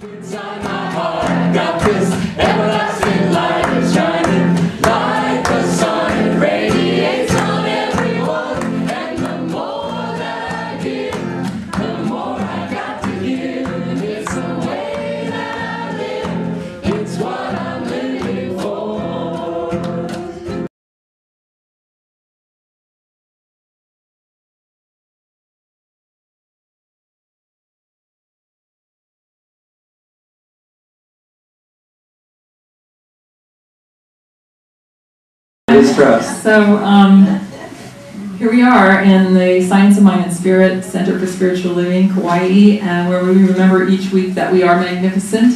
Inside my heart, got this everlasting light is shining like the sun. It radiates on everyone, and the more that I give, the more I got to give. And it's the way that I live, it's what I'm living for. So here we are in the Science of Mind and Spirit Center for Spiritual Living, Kauai, and where we remember each week that we are magnificent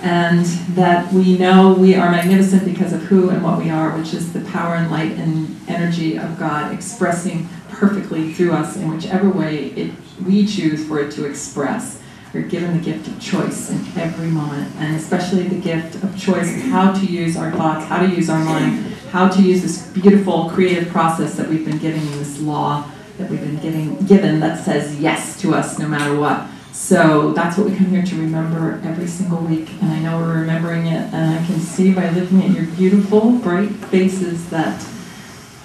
and that we know we are magnificent because of who and what we are, which is the power and light and energy of God expressing perfectly through us in whichever way we choose for it to express. We're given the gift of choice in every moment, and especially the gift of choice of how to use our thoughts, how to use our mind, how to use this beautiful creative process that we've been given in this law that we've been given that says yes to us no matter what. So that's what we come here to remember every single week, and I know we're remembering it, and I can see by looking at your beautiful, bright faces that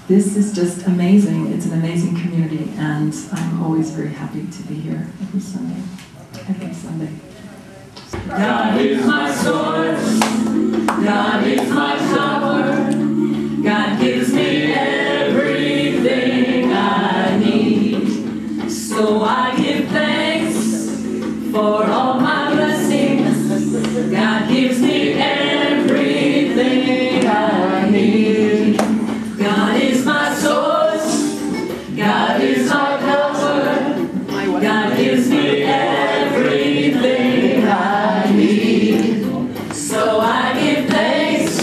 this is just amazing. It's an amazing community, and I'm always very happy to be here every Sunday. Every Sunday. God is my source, God is my power, God gives me everything I need. So I give thanks for all my blessings. God gives me everything I need. God is my source, God is my power, God gives me everything I need. So I give thanks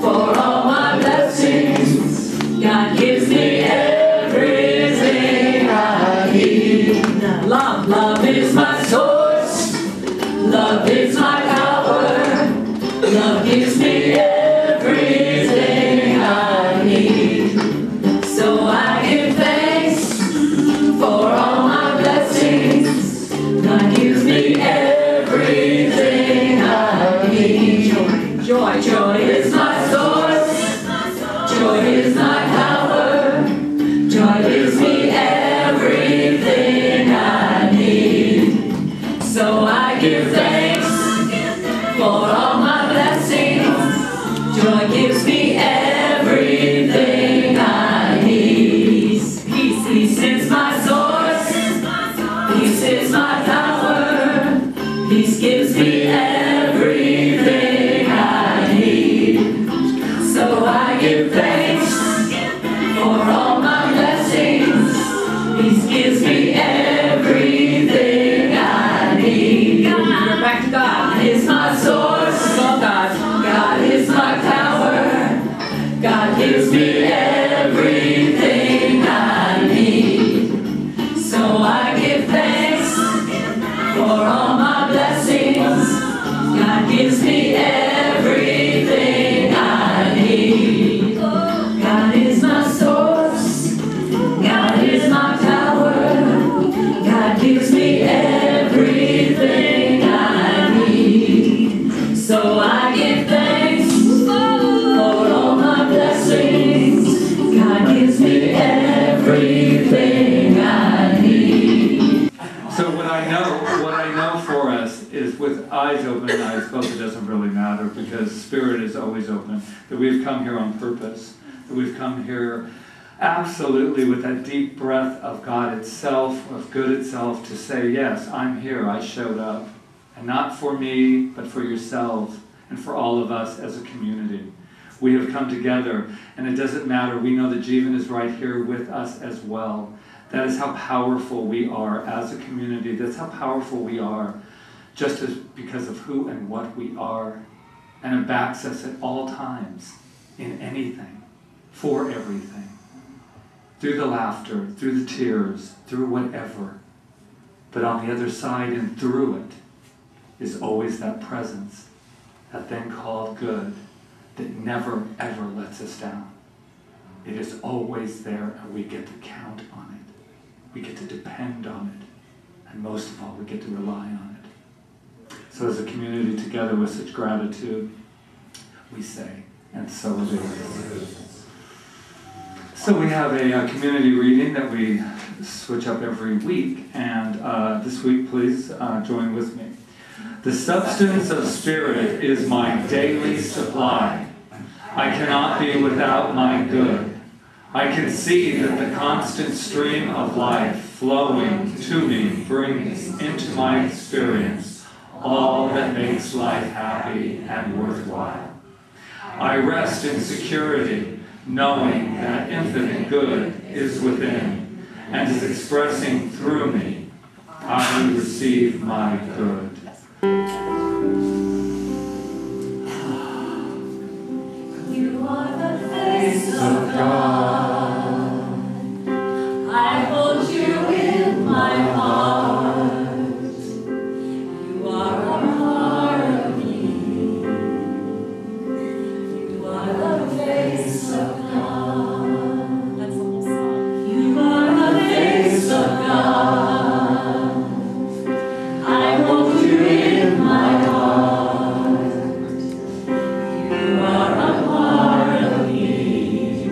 for all my blessings. God gives me everything I need. Love is my source. Love is my power. Love gives me everything I need. So I give thanks for all my blessings. God gives me everything I need. Joy is my source. Joy is my power. Joy gives me everything I need. So I give thanks for all my blessings. Joy gives me everything I need. Peace is my source. Peace is my power. Peace gives me everything I need. So I give thanks for all my blessings. Peace gives me everything I need. We're back to God. God is my source. God is my power. God gives me everything I need. So I give thanks for all my blessings. God gives me everything I need. God is my source. God is my power. God gives me everything I need. So I give thanks for all my blessings. God gives me everything I need. So what I know for us is with eyes open, and I suppose it doesn't really matter because spirit is always open, that we've come here on purpose, that we've come here absolutely with that deep breath of God itself, of good itself, to say, yes, I'm here, I showed up. And not for me, but for yourselves and for all of us as a community. We have come together, and it doesn't matter. We know that Jivan is right here with us as well. That is how powerful we are as a community. That's how powerful we are, just as because of who and what we are. And it backs us at all times, in anything, for everything. Through the laughter, through the tears, through whatever. But on the other side and through it is always that presence, that thing called good, that never ever lets us down. It is always there, and we get to count on it. We get to depend on it. And most of all, we get to rely on it. So as a community together with such gratitude, we say, and so it is. So we have a community reading that we switch up every week, and this week please join with me. The substance of spirit is my daily supply. I cannot be without my good. I can see that the constant stream of life flowing to me brings into my experience all that makes life happy and worthwhile. I rest in security, knowing that infinite good is within and is expressing through me. I receive my good. You are the face of God. I hold you in my heart. You are a part of me. You are the face of God. That's the whole song. You are the face of God. I hold you in my heart. You are a part of me.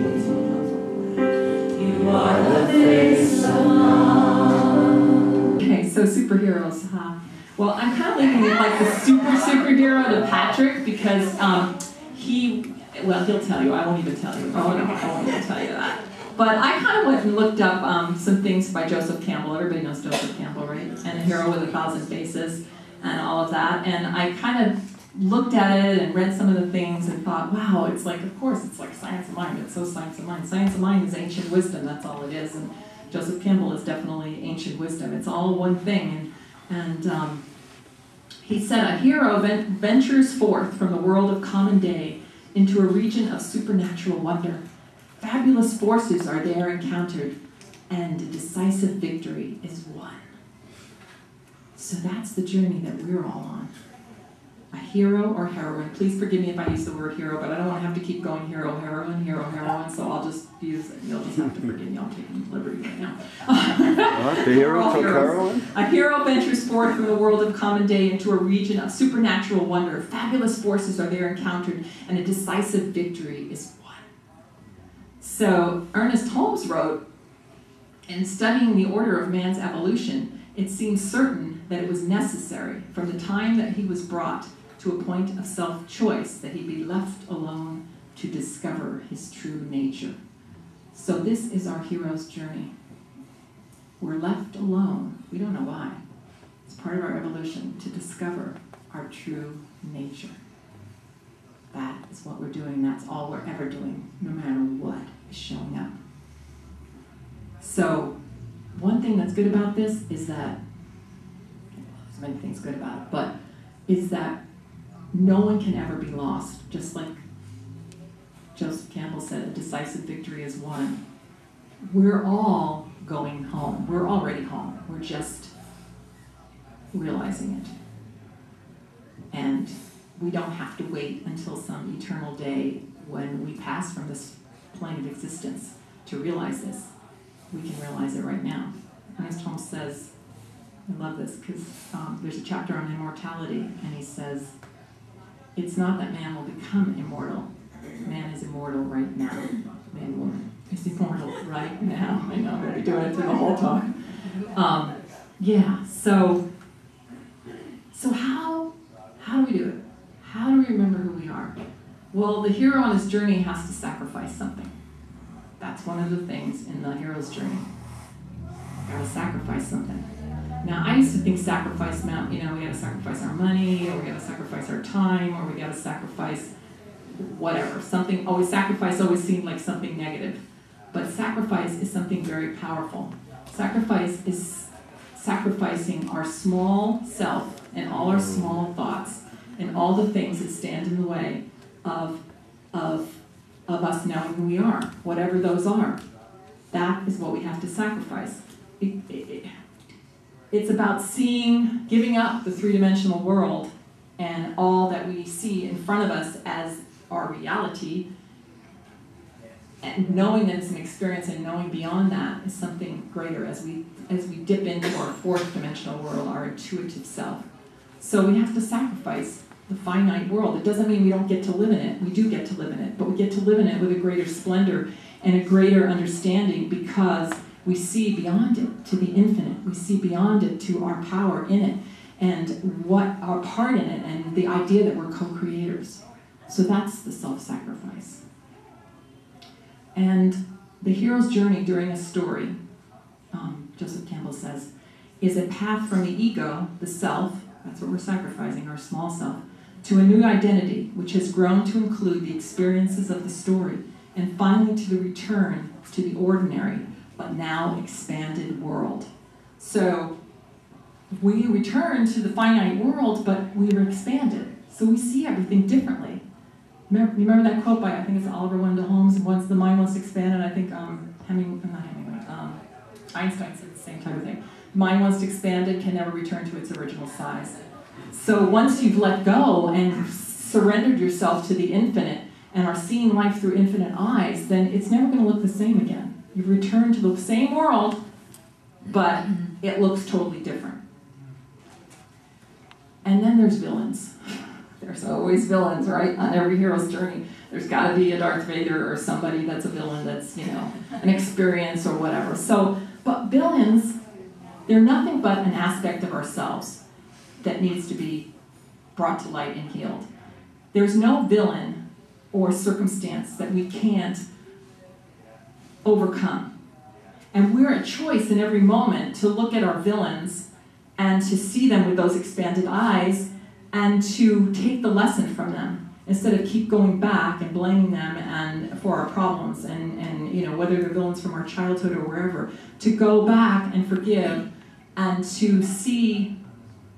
You are the face of God. Okay, so superheroes, huh? Well, I'm kind of linking it like the superhero to Patrick because he'll tell you. I won't even tell you. Oh, no, I won't even tell you that. But I kind of went and looked up some things by Joseph Campbell. Everybody knows Joseph Campbell, right? And A Hero with a Thousand Faces and all of that. And I kind of looked at it and read some of the things and thought, wow, it's like, of course, it's like science of mind. It's so science of mind. Science of mind is ancient wisdom. That's all it is. And Joseph Campbell is definitely ancient wisdom. It's all one thing. And he said, a hero ventures forth from the world of common day into a region of supernatural wonder. Fabulous forces are there encountered, and a decisive victory is won. So that's the journey that we're all on. A hero or heroine. Please forgive me if I use the word hero, but I don't want to have to keep going hero, heroine, so I'll just use it. You'll just have to forgive me. I'm taking liberty right now. What? The hero took heroine? A hero ventures forth from the world of common day into a region of supernatural wonder. Fabulous forces are there encountered, and a decisive victory is won. So Ernest Holmes wrote, in studying the order of man's evolution, it seems certain that it was necessary from the time that he was brought to a point of self-choice that he be left alone to discover his true nature. So this is our hero's journey. We're left alone. We don't know why. It's part of our evolution to discover our true nature. That is what we're doing. That's all we're ever doing, no matter what is showing up. So one thing that's good about this is that, there's many things good about it, but is that no one can ever be lost. Just like Joseph Campbell said, a decisive victory is won. We're all going home. We're already home. We're just realizing it. And we don't have to wait until some eternal day when we pass from this plane of existence to realize this. We can realize it right now. Ernest Holmes says, I love this because there's a chapter on immortality, and he says, it's not that man will become immortal. Man is immortal right now. Man is immortal right now. I know, I'm going to be doing it through the whole talk. So how do we do it? How do we remember who we are? Well, the hero on his journey has to sacrifice something. That's one of the things in the hero's journey. Got to sacrifice something. Now, I used to think sacrifice meant, we got to sacrifice our money, or we got to sacrifice our time, or we got to sacrifice whatever. Sacrifice always seemed like something negative. But sacrifice is something very powerful. Sacrifice is sacrificing our small self and all our small thoughts and all the things that stand in the way of us knowing who we are, whatever those are. That is what we have to sacrifice. It's about giving up the three-dimensional world and all that we see in front of us as our reality, and knowing that it's an experience and knowing beyond that is something greater as we dip into our fourth dimensional world, our intuitive self, So we have to sacrifice the finite world. It doesn't mean we don't get to live in it. We do get to live in it, but we get to live in it with a greater splendor and a greater understanding because we see beyond it to the infinite. We see beyond it to our power in it and what our part in it and the idea that we're co-creators. So that's the self-sacrifice. And the hero's journey during a story, Joseph Campbell says, is a path from the ego, the self, that's what we're sacrificing, our small self, to a new identity, which has grown to include the experiences of the story, and finally to the return to the ordinary, but now expanded world. So we return to the finite world, but we were expanded. So we see everything differently. Remember that quote by, I think it's Oliver Wendell Holmes, once the mind wants to expand, and I think Einstein said the same type of thing. Mind once expanded can never return to its original size. So once you've let go and surrendered yourself to the infinite and are seeing life through infinite eyes, then it's never going to look the same again. You've returned to the same world, but it looks totally different. And then there's villains. There's always villains, right? On every hero's journey, there's got to be a Darth Vader or somebody that's a villain that's, an experience or whatever. So, but villains, they're nothing but an aspect of ourselves that needs to be brought to light and healed. There's no villain or circumstance that we can't overcome. And we're a choice in every moment to look at our villains and to see them with those expanded eyes and to take the lesson from them instead of keep going back and blaming them and for our problems and whether they're villains from our childhood or wherever, to go back and forgive and to see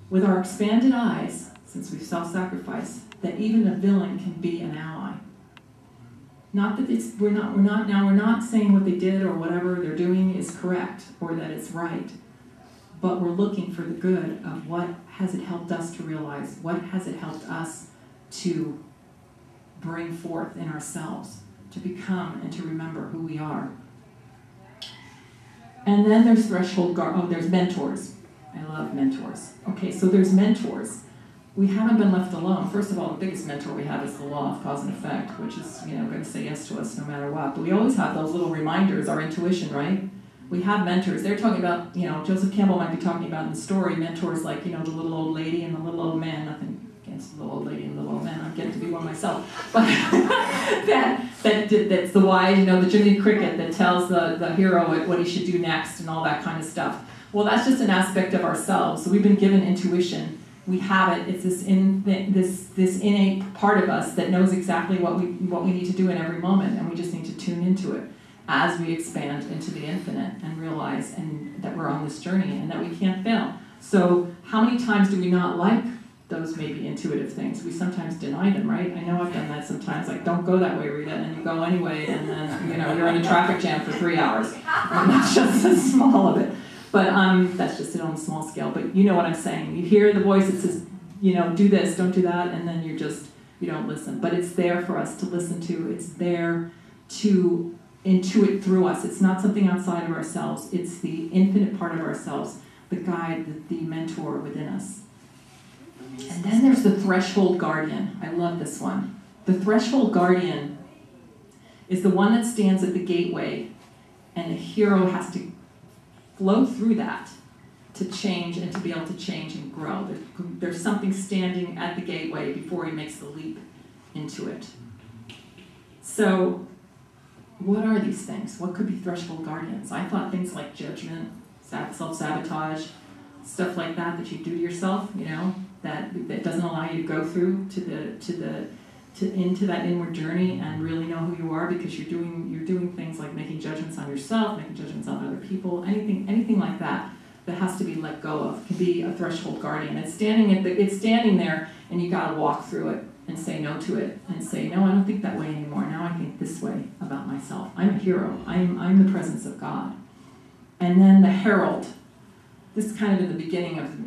with our expanded eyes, since we've self-sacrificed, that even a villain can be an ally. Not that we're not saying what they did or whatever they're doing is correct or that it's right, but we're looking for the good of what has it helped us to realize, what has it helped us to bring forth in ourselves, to become and to remember who we are. And then there's there's mentors. I love mentors. Okay, so there's mentors. We haven't been left alone. First of all, the biggest mentor we have is the law of cause and effect, which is, going to say yes to us no matter what. But we always have those little reminders, our intuition, right? We have mentors. They're talking about, Joseph Campbell might be talking about in the story, mentors like, the little old lady and the little old man. Nothing against the little old lady and the little old man. I'm getting to be one myself. But that's the wise, the Jiminy Cricket that tells the hero what he should do next and all that kind of stuff. Well, that's just an aspect of ourselves. So we've been given intuition. We have it. It's this innate part of us that knows exactly what we need to do in every moment, and we just need to tune into it as we expand into the infinite and realize that we're on this journey and that we can't fail. So how many times do we not like those maybe intuitive things? We sometimes deny them, right? I know I've done that sometimes, like, don't go that way, Rita, and then you go anyway, and then you're in a traffic jam for 3 hours. And that's just the small of it. But that's just it on a small scale. But you know what I'm saying. You hear the voice that says, do this, don't do that, and then you don't listen. But it's there for us to listen to. It's there to intuit through us. It's not something outside of ourselves. It's the infinite part of ourselves, the guide, the mentor within us. And then there's the threshold guardian. I love this one. The threshold guardian is the one that stands at the gateway, and the hero has to flow through that to change and to be able to change and grow. There's something standing at the gateway before he makes the leap into it. So what are these things? What could be threshold guardians? I thought things like judgment, self-sabotage, stuff like that you do to yourself, that doesn't allow you to go through into that inward journey and really know who you are, because you're doing things like making judgments on yourself, making judgments on other people, anything like that has to be let go of can be a threshold guardian. It's standing there, and you got to walk through it and say no to it and say, no, I don't think that way anymore. Now I think this way about myself. I'm a hero. I'm the presence of God. And then the herald. This is kind of in the beginning of,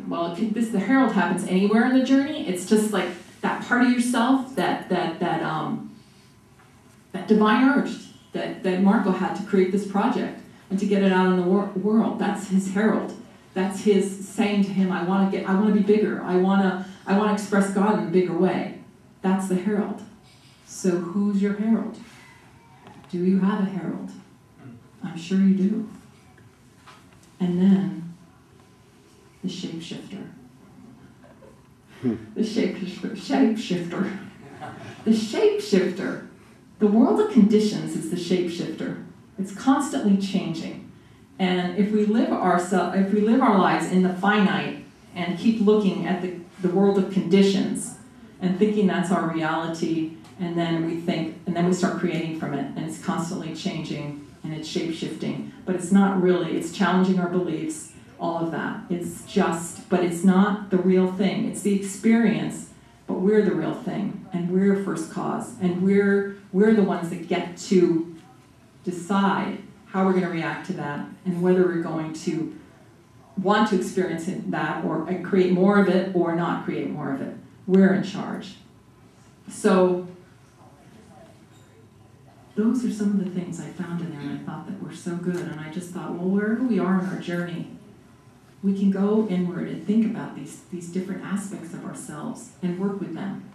the herald happens anywhere in the journey. It's just like that part of yourself, that divine urge that Marco had to create this project and to get it out in the world. That's his herald. That's his saying to him, I want to be bigger. I want to express God in a bigger way. That's the herald. So who's your herald? Do you have a herald? I'm sure you do. And then the shapeshifter. The shapeshifter. The shapeshifter. The world of conditions is the shapeshifter. It's constantly changing. And if we live our lives in the finite and keep looking at the world of conditions and thinking that's our reality, and then we start creating from it, and it's constantly changing and it's shape-shifting, but it's not really, it's challenging our beliefs, all of that. But it's not the real thing. It's the experience, but we're the real thing, and we're first cause, and we're the ones that get to decide how we're going to react to that, and whether we're going to want to experience that or create more of it or not create more of it. We're in charge. So those are some of the things I found in there, and I thought that were so good. And I just thought, well, wherever we are in our journey, we can go inward and think about these different aspects of ourselves and work with them.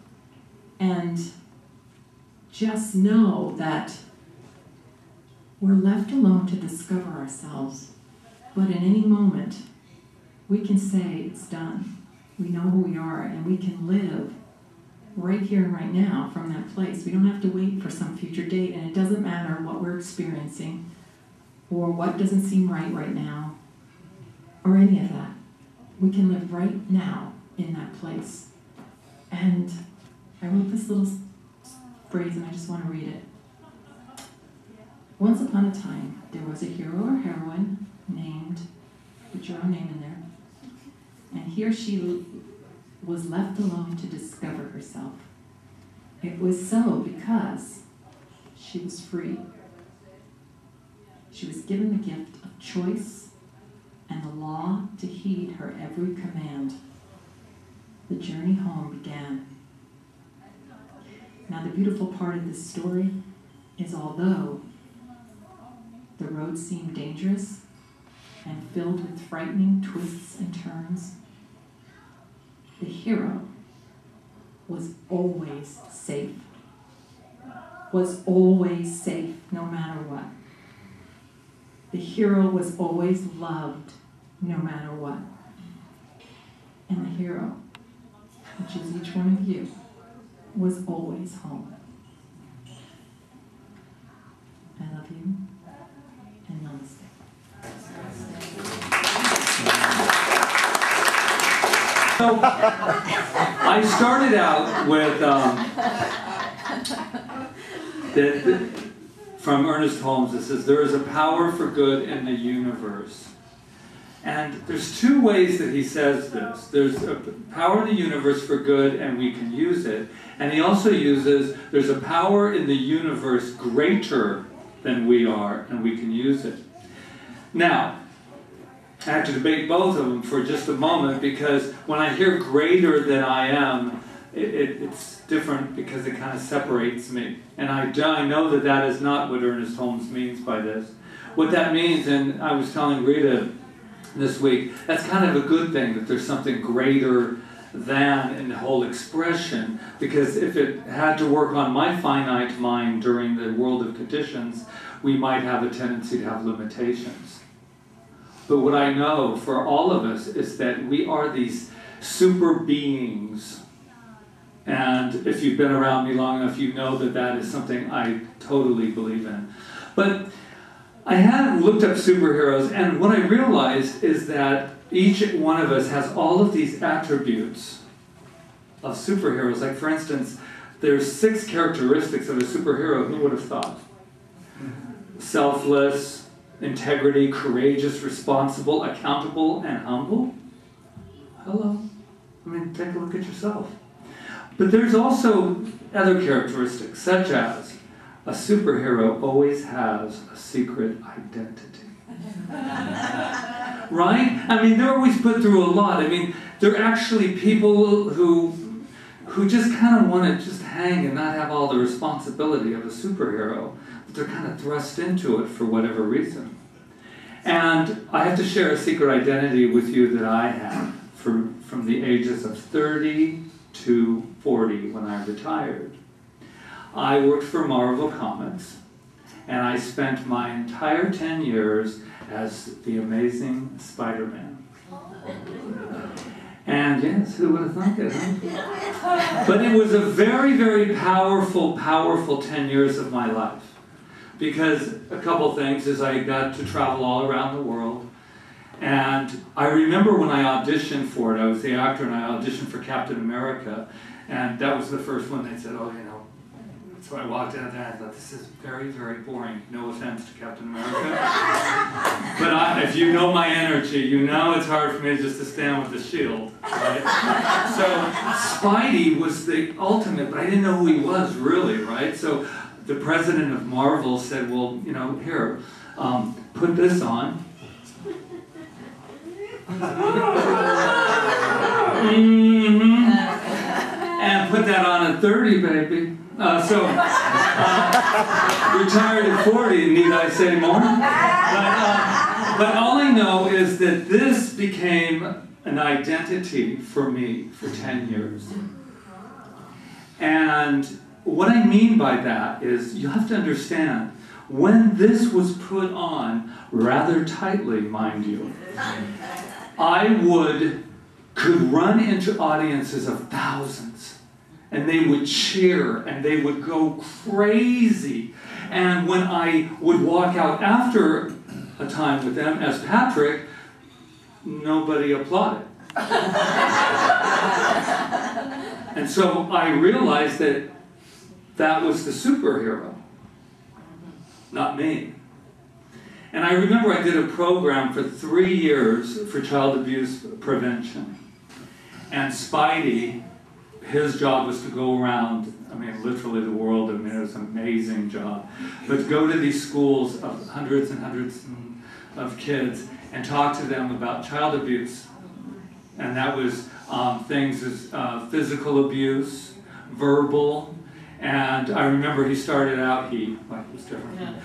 And just know that we're left alone to discover ourselves. But in any moment, we can say it's done. We know who we are, and we can live right here and right now from that place. We don't have to wait for some future date, and it doesn't matter what we're experiencing or what doesn't seem right now or any of that. We can live right now in that place. And I wrote this little phrase, and I just want to read it. Once upon a time, there was a hero or heroine named, put your own name in there, and here she was left alone to discover herself. It was so because she was free. She was given the gift of choice and the law to heed her every command. The journey home began. Now the beautiful part of this story is, although the road seemed dangerous and filled with frightening twists and turns, the hero was always safe. Was always safe, no matter what. The hero was always loved, no matter what. And the hero, which is each one of you, was always home. I love you, and namaste. So, I started out with from Ernest Holmes. It says, there is a power for good in the universe. And there's two ways that he says this. There's a power in the universe for good, and we can use it. And he also uses, there's a power in the universe greater than we are, and we can use it. Now, I have to debate both of them for just a moment, because when I hear greater than I am, it's different because it kind of separates me. And I know that that is not what Ernest Holmes means by this. What that means, and I was telling Rita this week, that's kind of a good thing, that there's something greater than in the whole expression, because if it had to work on my finite mind during the world of conditions, we might have a tendency to have limitations. But what I know for all of us is that we are these super beings. And if you've been around me long enough, you know that that is something I totally believe in. But I had looked up superheroes, and what I realized is that each one of us has all of these attributes of superheroes. Like, for instance, there's 6 characteristics of a superhero. Who would have thought? Selfless, integrity, courageous, responsible, accountable, and humble. Hello. I mean, take a look at yourself. But there's also other characteristics, such as a superhero always has a secret identity. Right? I mean, they're always put through a lot. I mean, they're actually people who just kind of want to just hang and not have all the responsibility of a superhero. But they're kind of thrust into it for whatever reason. And I have to share a secret identity with you that I had from the ages of 30 to 40 when I retired. I worked for Marvel Comics, and I spent my entire 10 years as the Amazing Spider-Man. And yes, who would have thunk it, huh? But it was a very, very powerful 10 years of my life. Because a couple things is I got to travel all around the world. And I remember when I auditioned for it, I was the actor and I auditioned for Captain America. And that was the first one. They said, oh, you know. So I walked out there and I thought, this is very, very boring. No offense to Captain America. But if you know my energy, you know it's hard for me just to stand with the shield. Right? So Spidey was the ultimate, but I didn't know who he was really, right? So the president of Marvel said, well, you know, here, put this on. And put that on at 30, baby. Retired at 40, need I say more? But all I know is that this became an identity for me for 10 years. And what I mean by that is you have to understand, when this was put on, rather tightly, mind you, I could run into audiences of thousands. And they would cheer, and they would go crazy. And when I would walk out after a time with them as Patrick, nobody applauded. And so I realized that that was the superhero, not me. And I remember I did a program for 3 years for child abuse prevention. And Spidey, his job was to go around, I mean, literally the world. I mean, it was an amazing job. But go to these schools of hundreds and hundreds of kids and talk to them about child abuse. And that was things as physical abuse, verbal, and I remember he started out, he was different.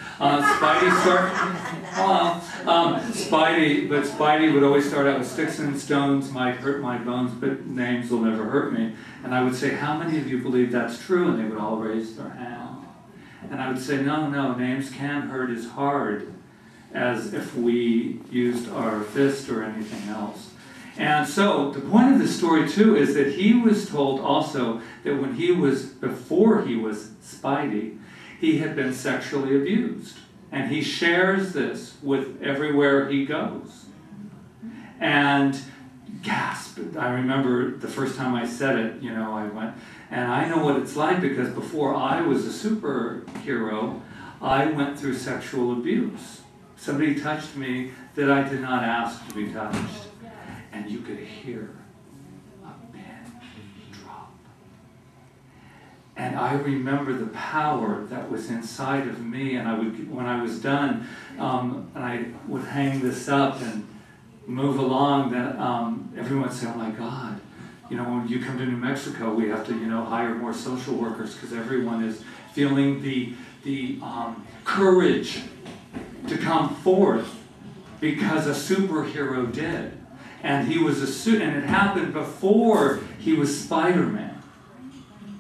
Spidey would always start out with sticks and stones might hurt my bones, but names will never hurt me. And I would say, how many of you believe that's true? And they would all raise their hand. And I would say, no, names can hurt as hard as if we used our fist or anything else. And so the point of the story too is that he was told also that before he was Spidey, he had been sexually abused. And he shares this with everywhere he goes. And gasp, I remember the first time I said it, I went, and I know what it's like because before I was a superhero, I went through sexual abuse. Somebody touched me that I did not ask to be touched. And you could hear a pin drop. And I remember the power that was inside of me, and when I was done, and I would hang this up and move along, then everyone would say, oh my God, when you come to New Mexico, we have to, hire more social workers because everyone is feeling the courage to come forth because a superhero did. And he was and it happened before he was Spider-Man.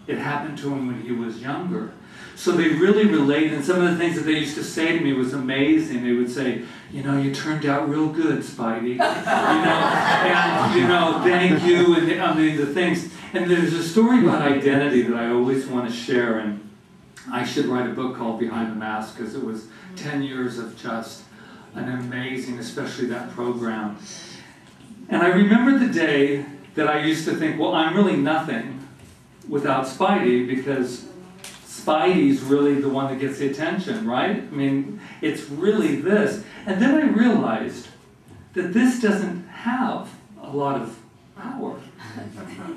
It happened to him when he was younger. So they really related, and some of the things that they used to say to me was amazing. They would say, you turned out real good, Spidey. Thank you, and the things. And there's a story about identity that I always want to share, and I should write a book called Behind the Mask, because it was 10 years of just an amazing, especially that program. And I remember the day that I used to think, well, I'm really nothing without Spidey because Spidey's really the one that gets the attention, right? I mean, it's really this. And then I realized that this doesn't have a lot of power.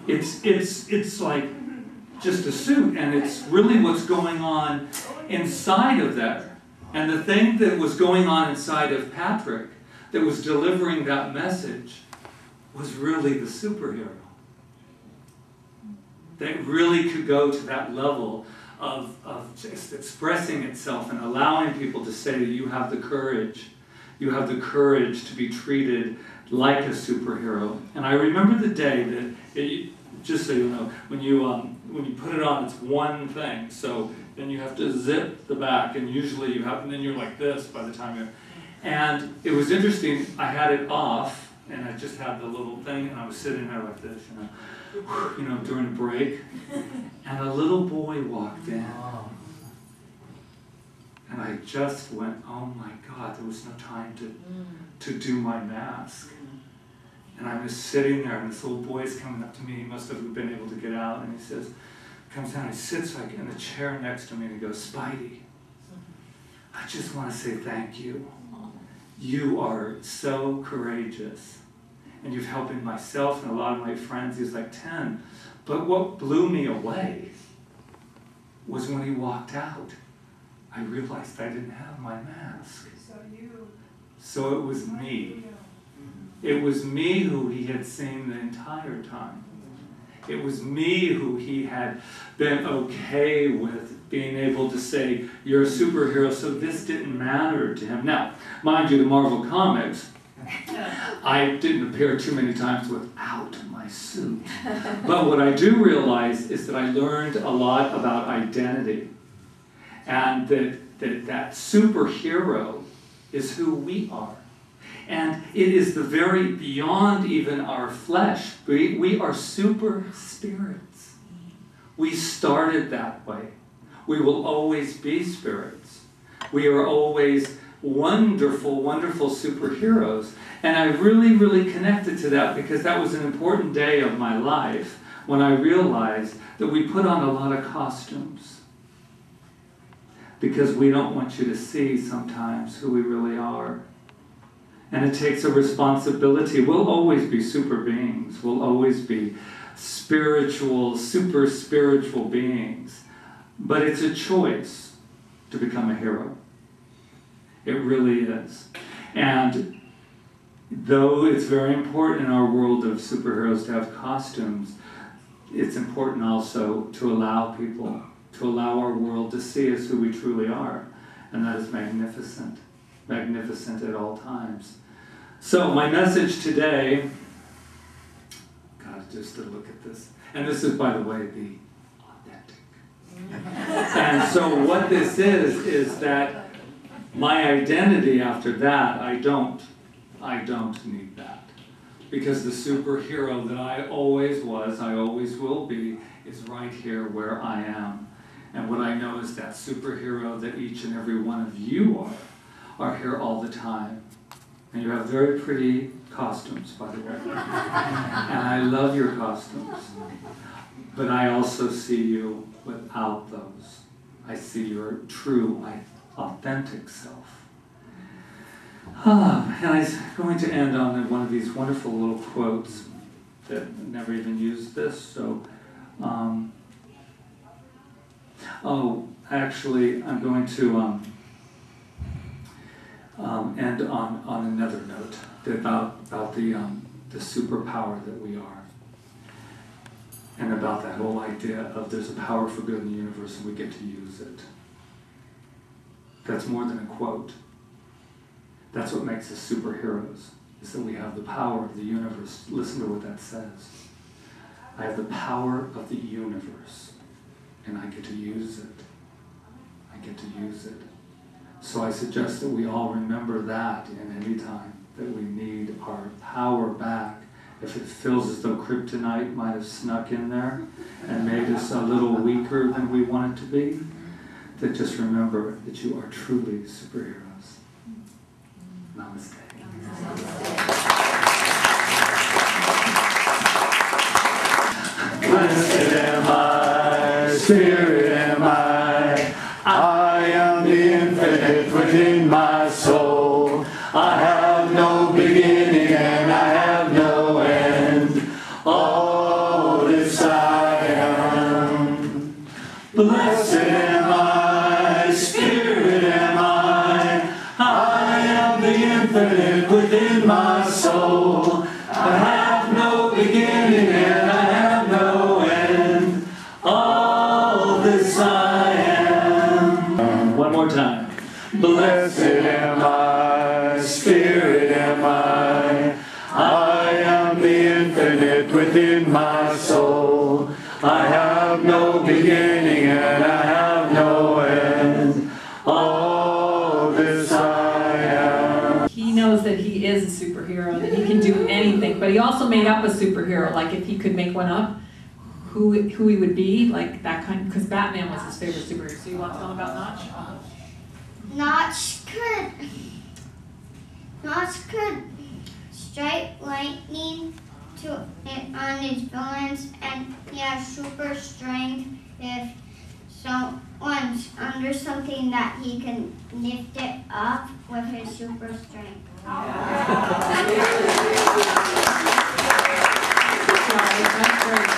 It's like just a suit, and it's really what's going on inside of that. And the thing that was going on inside of Patrick that was delivering that message was really the superhero. That really could go to that level of just expressing itself and allowing people to say that you have the courage you have the courage to be treated like a superhero. And I remember the day that, just so you know, when you put it on, it's one thing. So then you have to zip the back, and usually you have, and then you're like this by the time you're, and it was interesting, I had it off, and I just had the little thing, and I was sitting there like this, during a break, and a little boy walked in. And I just went, oh my God, there was no time to do my mask. And I was sitting there, and this little boy's coming up to me. He must have been able to get out, and he says, comes down, he sits like in the chair next to me, and he goes, Spidey, I just want to say thank you. You are so courageous. And you've helped me, myself and a lot of my friends. He was like 10. But what blew me away was when he walked out, I realized I didn't have my mask. So it was me. It was me who he had seen the entire time. It was me who he had been okay with being able to say, you're a superhero, so this didn't matter to him. Now, mind you, the Marvel Comics, I didn't appear too many times without my suit. But what I do realize is that I learned a lot about identity. And that superhero is who we are. And it is the very beyond even our flesh. We are super spirits. We started that way. We will always be spirits. We are always wonderful, wonderful superheroes. And I really, really connected to that because that was an important day of my life when I realized that we put on a lot of costumes because we don't want you to see sometimes who we really are. And it takes a responsibility. We'll always be super beings. We'll always be spiritual, super spiritual beings. But it's a choice to become a hero. It really is. And though it's very important in our world of superheroes to have costumes, it's important also to allow people, to allow our world to see us who we truly are. And that is magnificent. Magnificent at all times. So my message today, God, just to look at this, and this is, by the way, the authentic. And so what this is that my identity after that, I don't need that. Because the superhero that I always was, I always will be, is right here where I am. And what I know is that superhero that each and every one of you are here all the time. And you have very pretty costumes, by the way. And I love your costumes. But I also see you without those. I see your true, authentic self. And I'm going to end on one of these wonderful little quotes that I never even used this. So, actually, I'm going to end on another note about the superpower that we are. And about that whole idea of there's a power for good in the universe and we get to use it. That's more than a quote. That's what makes us superheroes, is that we have the power of the universe. Listen to what that says. I have the power of the universe, and I get to use it. I get to use it. So I suggest that we all remember that in any time that we need our power back. If it feels as though kryptonite might have snuck in there and made us a little weaker than we want it to be, that just remember that you are truly superheroes. Namaste. Blessed am I, Spirit am I am the infinite within my soul. I have no beginning and I have no end. All this I am. Blessed am I, Spirit am I am the infinite within my soul. I have no beginning and I have no end. All this I am. One more time. Blessed am I, Spirit. within my soul. I have no beginning and I have no end. All this I am. He knows that he is a superhero, that he can do anything, but he also made up a superhero, like if he could make one up, who he would be, like that kind, because Batman was his favorite superhero. So you want to tell him about Notch? Notch could strike lightning on his villains, and he has super strength. If someone's under something, that he can lift it up with his super strength. That's great.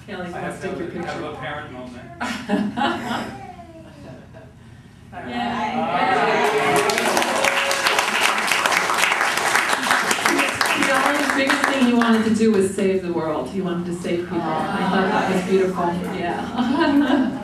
Kelly, let's take your picture. Have a parent moment. The biggest thing he wanted to do was save the world. He wanted to save people. I thought that was beautiful. Yeah.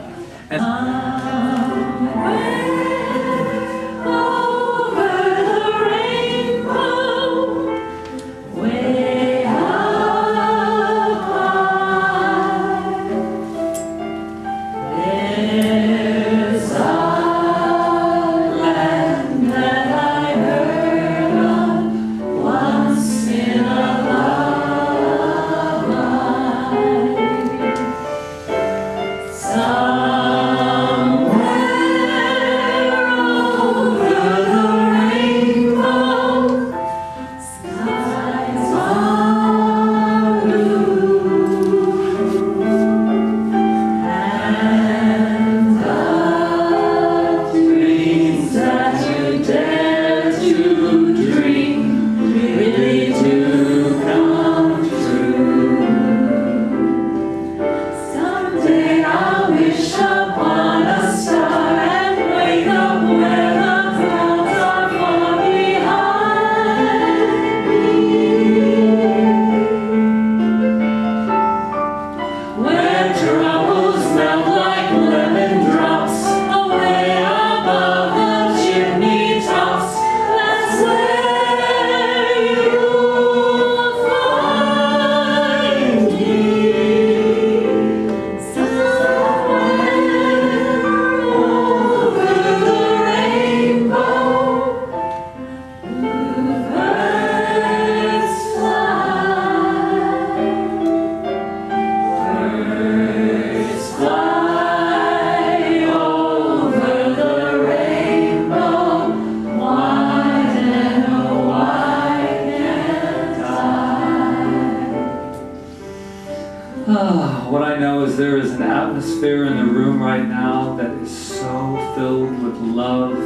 What I know is there is an atmosphere in the room right now that is so filled with love,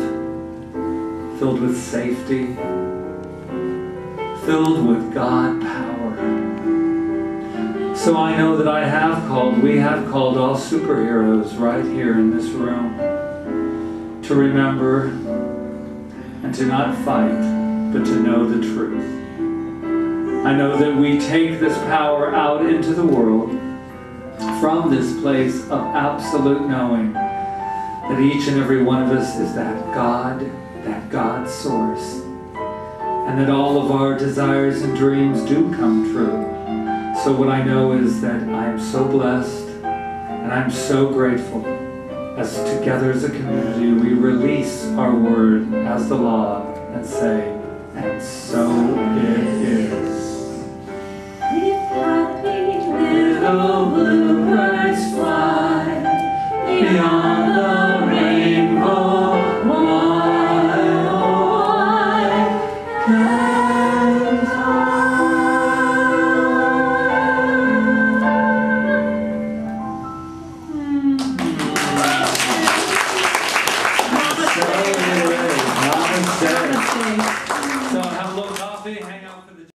filled with safety, filled with God power. So I know that we have called all superheroes right here in this room to remember and to not fight, but to know the truth. I know that we take this power out into the world from this place of absolute knowing that each and every one of us is that God source, and that all of our desires and dreams do come true. So what I know is that I'm so blessed and I'm so grateful as together as a community we release our word as the law and say, and so it is. Little blue